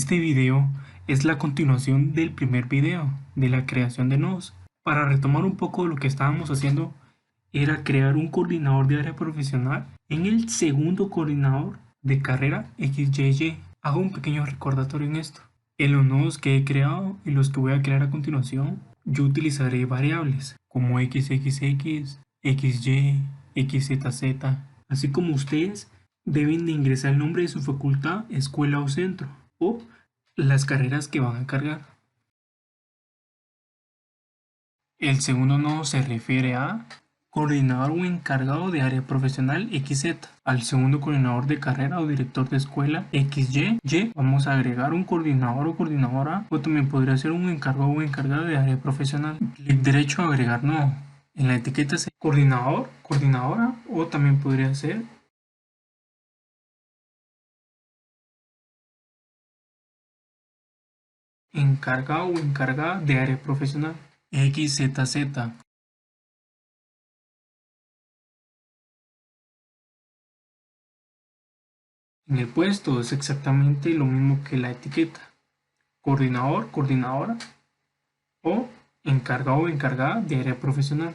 Este video es la continuación del primer video de la creación de nodos. Para retomar un poco lo que estábamos haciendo era crear un coordinador de área profesional en el segundo coordinador de carrera XYY. Hago un pequeño recordatorio en esto. En los nodos que he creado y los que voy a crear a continuación, yo utilizaré variables como XXX, XY, XZZ, así como ustedes deben de ingresar el nombre de su facultad, escuela o centro, o las carreras que van a cargar. El segundo nodo se refiere a coordinador o encargado de área profesional XZ. Al segundo coordinador de carrera o director de escuela XY, vamos a agregar un coordinador o coordinadora, o también podría ser un encargado o encargada de área profesional. Clic derecho a agregar nodo. En la etiqueta se coordinador, coordinadora, o también podría ser encargado o encargada de área profesional. XZZ. En el puesto es exactamente lo mismo que la etiqueta. Coordinador, coordinadora o encargado o encargada de área profesional.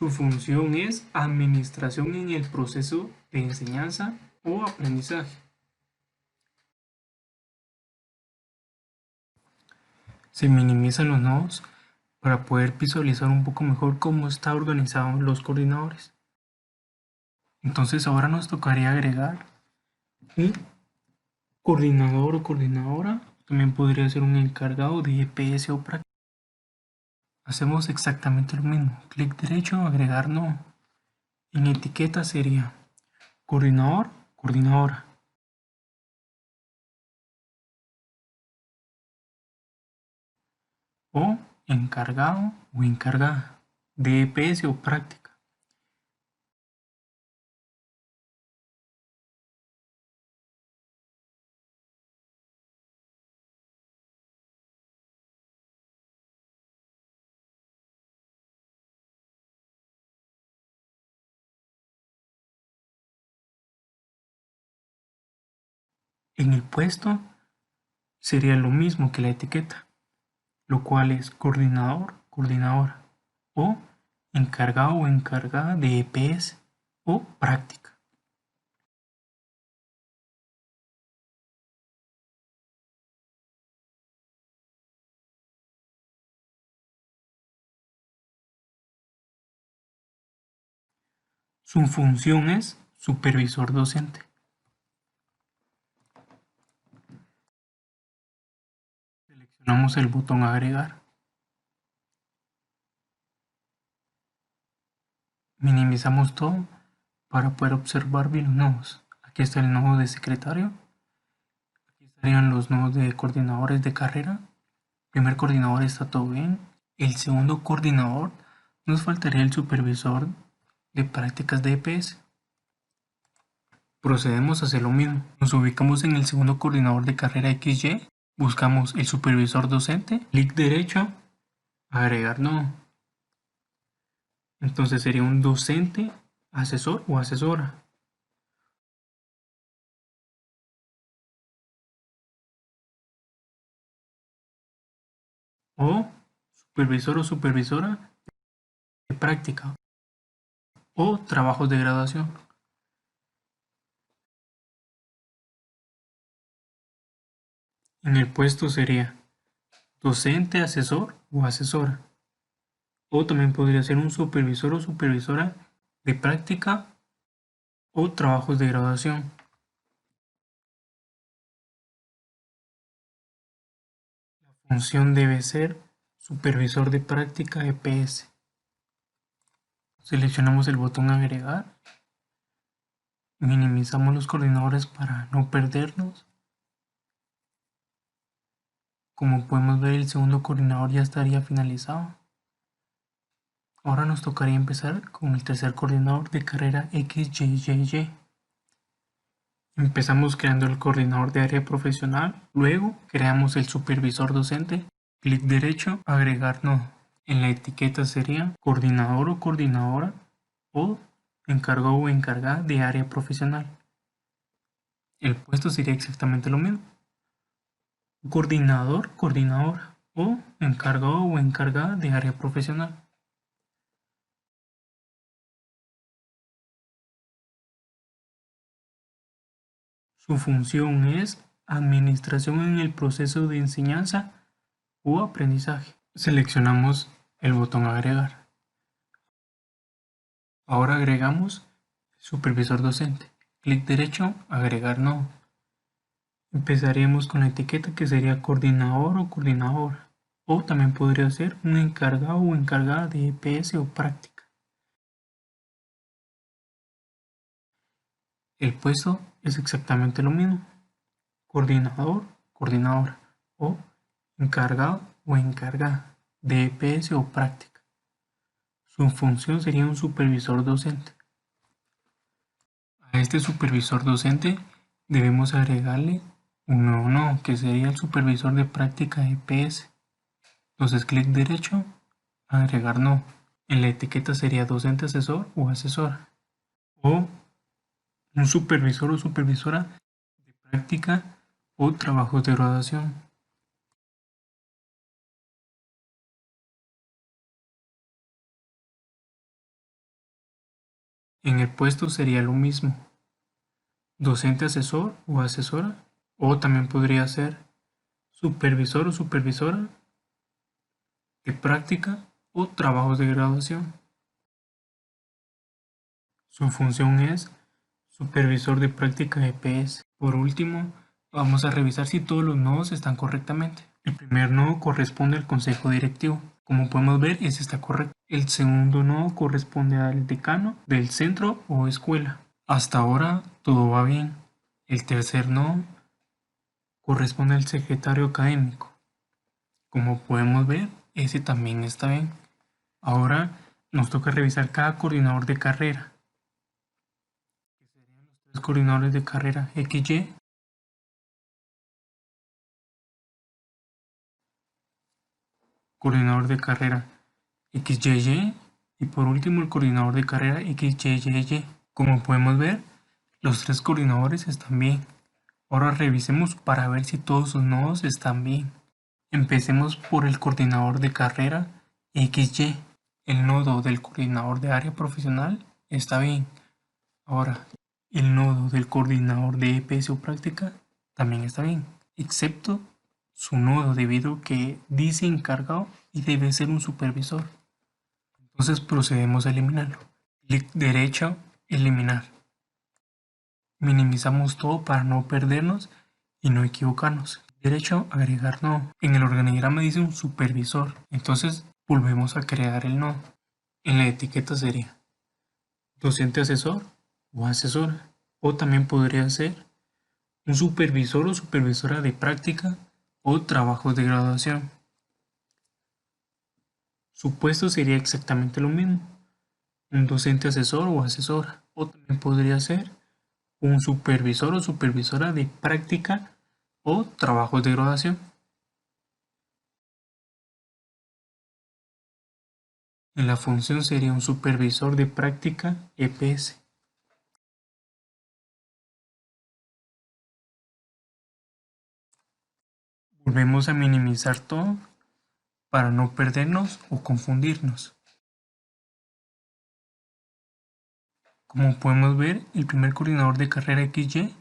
Su función es administración en el proceso de enseñanza o aprendizaje. Se minimizan los nodos para poder visualizar un poco mejor cómo están organizados los coordinadores. Entonces ahora nos tocaría agregar un coordinador o coordinadora. También podría ser un encargado de EPS o práctica. Hacemos exactamente lo mismo. Clic derecho, agregar nodo. En etiqueta sería coordinador, coordinadora. O encargado o encargada de EPS o práctica. En el puesto sería lo mismo que la etiqueta, lo cual es coordinador, coordinadora o encargado o encargada de EPS o práctica. Su función es supervisor docente. Seleccionamos el botón agregar. Minimizamos todo para poder observar bien los nodos. Aquí está el nodo de secretario. Aquí estarían los nodos de coordinadores de carrera. El primer coordinador está todo bien. El segundo coordinador nos faltaría el supervisor de prácticas de EPS. Procedemos a hacer lo mismo. Nos ubicamos en el segundo coordinador de carrera XY. Buscamos el supervisor docente. Clic derecho. Agregar nodo. Entonces sería un docente, asesor o asesora. O supervisor o supervisora de práctica o trabajos de graduación. En el puesto sería docente, asesor o asesora. O también podría ser un supervisor o supervisora de práctica o trabajos de graduación. La función debe ser supervisor de práctica EPS. Seleccionamos el botón agregar. Minimizamos los coordinadores para no perderlos. Como podemos ver, el segundo coordinador ya estaría finalizado. Ahora nos tocaría empezar con el tercer coordinador de carrera XYY. Empezamos creando el coordinador de área profesional, luego creamos el supervisor docente, clic derecho, agregar nodo. En la etiqueta sería coordinador o coordinadora o encargado o encargada de área profesional. El puesto sería exactamente lo mismo. Coordinador, coordinadora o encargado o encargada de área profesional. Su función es administración en el proceso de enseñanza o aprendizaje. Seleccionamos el botón agregar. Ahora agregamos supervisor docente. Clic derecho, agregar nodo. Empezaríamos con la etiqueta que sería coordinador o coordinadora. O también podría ser un encargado o encargada de EPS o práctica. El puesto es exactamente lo mismo. Coordinador, coordinadora. O encargado o encargada de EPS o práctica. Su función sería un supervisor docente. A este supervisor docente debemos agregarle un nuevo nodo que sería el supervisor de práctica EPS. Entonces clic derecho, agregar nodo. En la etiqueta sería docente asesor o asesora. O un supervisor o supervisora de práctica o trabajos de graduación. En el puesto sería lo mismo, docente asesor o asesora, o también podría ser supervisor o supervisora de práctica o trabajos de graduación. Su función es supervisor de práctica EPS. Por último, vamos a revisar si todos los nodos están correctamente. El primer nodo corresponde al consejo directivo. Como podemos ver, ese está correcto. El segundo nodo corresponde al decano del centro o escuela. Hasta ahora todo va bien. El tercer nodo corresponde al secretario académico. Como podemos ver, ese también está bien. Ahora nos toca revisar cada coordinador de carrera. Que serían los tres coordinadores de carrera XY, coordinador de carrera XYY y por último el coordinador de carrera XYYY. Como podemos ver, los tres coordinadores están bien. Ahora revisemos para ver si todos sus nodos están bien. Empecemos por el coordinador de carrera XY. El nodo del coordinador de área profesional está bien. Ahora, el nodo del coordinador de EPS o práctica también está bien, excepto su nodo debido a que dice encargado y debe ser un supervisor. Entonces procedemos a eliminarlo. Clic derecho, eliminar. Minimizamos todo para no perdernos y no equivocarnos. Derecho, agregar nodo. En el organigrama dice un supervisor, entonces volvemos a crear el nodo. En la etiqueta sería docente asesor o asesora. O también podría ser un supervisor o supervisora de práctica o trabajos de graduación. Su puesto sería exactamente lo mismo, un docente asesor o asesora. O también podría ser un supervisor o supervisora de práctica o trabajos de graduación. En la función sería un supervisor de práctica EPS. Volvemos a minimizar todo para no perdernos o confundirnos. Como podemos ver, el primer coordinador de carrera XY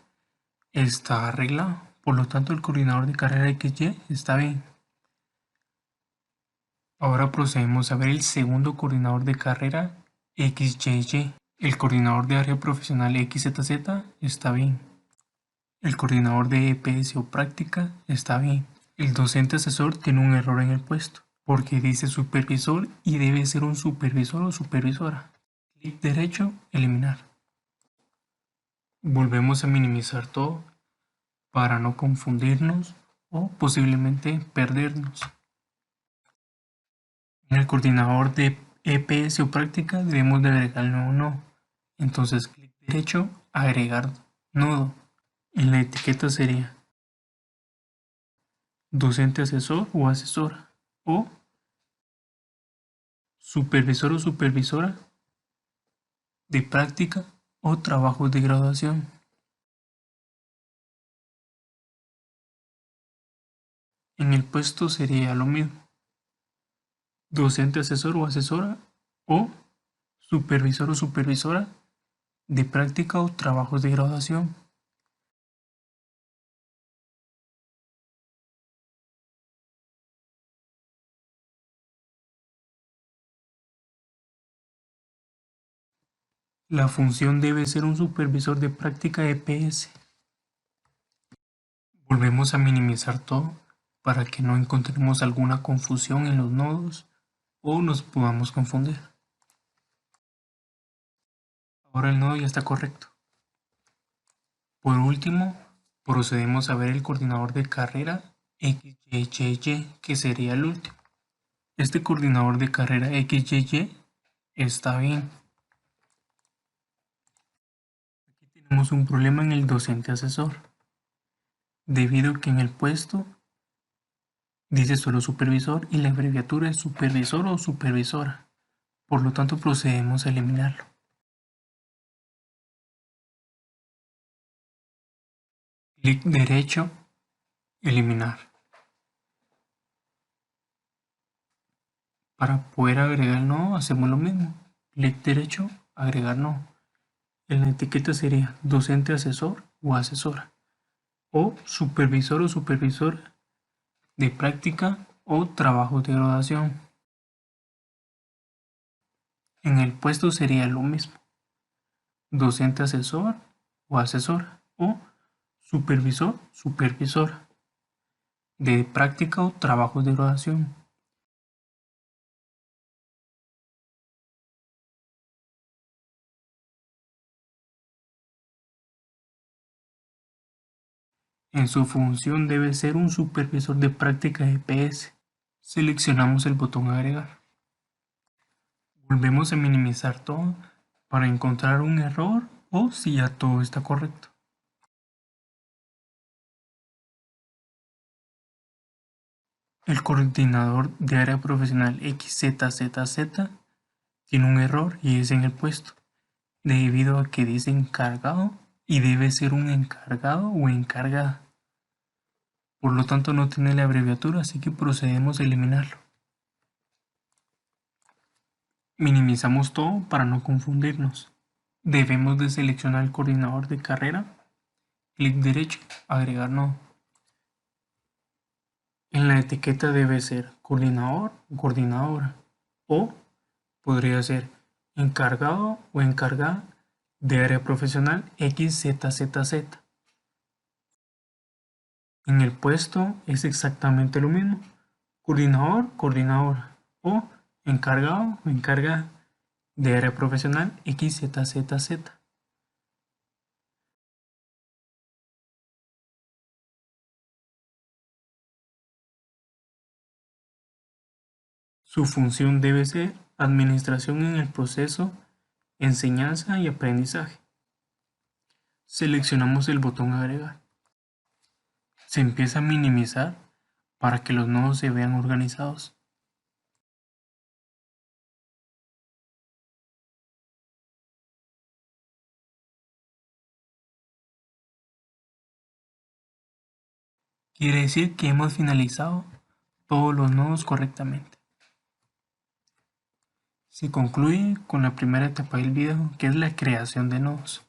está arreglado. Por lo tanto, el coordinador de carrera XY está bien. Ahora procedemos a ver el segundo coordinador de carrera XYY. El coordinador de área profesional XZZ está bien. El coordinador de EPS o práctica está bien. El docente asesor tiene un error en el puesto porque dice supervisor y debe ser un supervisor o supervisora. Clic derecho, eliminar. Volvemos a minimizar todo para no confundirnos o posiblemente perdernos. En el coordinador de EPS o práctica debemos de agregar el nuevo nodo. Entonces clic derecho, agregar nodo. En la etiqueta sería docente asesor o asesora o supervisor o supervisora de práctica o trabajos de graduación. En el puesto sería lo mismo, docente asesor o asesora o supervisor o supervisora de práctica o trabajos de graduación. La función debe ser un supervisor de práctica EPS. Volvemos a minimizar todo para que no encontremos alguna confusión en los nodos o nos podamos confundir. Ahora el nodo ya está correcto. Por último, procedemos a ver el coordinador de carrera XYY, que sería el último. Este coordinador de carrera XYY está bien. Aquí tenemos un problema en el docente asesor, debido a que en el puesto dice solo supervisor y la abreviatura es supervisor o supervisora. Por lo tanto, procedemos a eliminarlo. Clic derecho, eliminar. Para poder agregar el nodo hacemos lo mismo. Clic derecho, agregar nodo. En la etiqueta sería docente asesor o asesora. O supervisor o supervisora de práctica o trabajo de graduación. En el puesto sería lo mismo. Docente asesor o asesora. O supervisor, supervisora de práctica o trabajo de graduación. En su función debe ser un supervisor de práctica EPS. Seleccionamos el botón agregar. Volvemos a minimizar todo para encontrar un error o si ya todo está correcto. El coordinador de área profesional XZZZ tiene un error y es en el puesto, debido a que dice encargado y debe ser un encargado o encargada. Por lo tanto no tiene la abreviatura, así que procedemos a eliminarlo. Minimizamos todo para no confundirnos. Debemos de seleccionar el coordinador de carrera, clic derecho, agregar nodo. En la etiqueta debe ser coordinador o coordinadora, o podría ser encargado o encargada de área profesional XZZZ. En el puesto es exactamente lo mismo, coordinador, coordinadora, o encargado o encargada de área profesional XZZZ. Su función debe ser administración en el proceso, enseñanza y aprendizaje. Seleccionamos el botón agregar. Se empieza a minimizar para que los nodos se vean organizados. Quiere decir que hemos finalizado todos los nodos correctamente. Se concluye con la primera etapa del video, que es la creación de nodos.